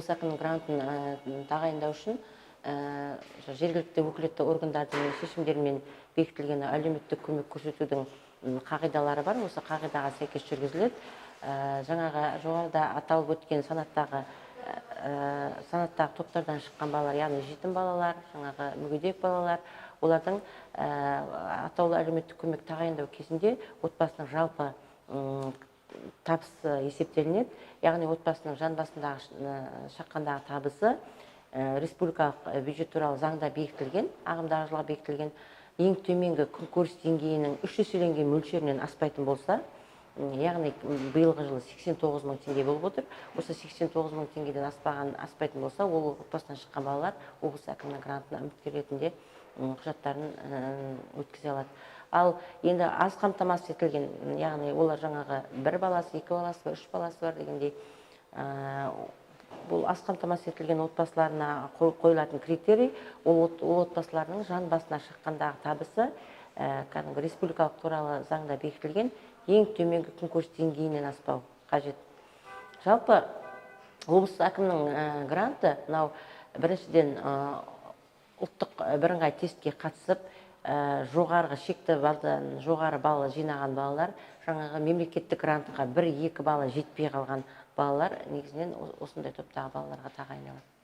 облыс әкімінің грантын тағайындау үшін жергілікті өкілетті органдардың шешімдерімен бекітілген әлеуметтік көмек көрсетудің қағидалары бар. Осы қағидаға сәйкес жүргізіледі. Жаңағы жоғарыда аталып өткен санаттағы топтардан шыққан балалар, яғни жетім балалар, жаңағы мүгедек балалар, олардың атаулы әлеуметтік көмек тағайындау кезінде отбасының жалпы табысы есептелінеді. Яғни отбасының жан басындағы шаққандағы табысы республикалық бюджет туралы заңда бекітілген, ағымдағы жылға бекітілген ең төменгі күнкөріс деңгейінің 3 еселенген мөлшерінен аспайтын болса, яғни биылғы жылы 89 мың теңге болып отыр. Осы 89 мың теңгеден аспайтын болса, ол отбасынан шыққан балалар облыс әкімінің грантына үміткер ретінде құжаттарын өткізе алады. Ал енді аз қамтамасыз етілген, яғни олар жаңағы 1 баласы, 2 баласы бар, 3 баласы бар дегендей, бұл аз қамтамасыз етілген отбасыларына қойылатын критерий, ол отбасыларының жан басына шаққандағы табысы кәдімгі республикалық туралы заңда бекітілген ең төменгі күнкөріс деңгейінен аспау қажет. Жалпы облыс әкімінің гранты мынау біріншіден ұлттық бірыңғай тестке қатысып, жоғарғы шекті балдан жоғары балл жинаған балалар, жаңағы мемлекеттік грантқа 1-2 балл жетпей қалған балалар негізінен осындай топтағы балаларға тағайындалады.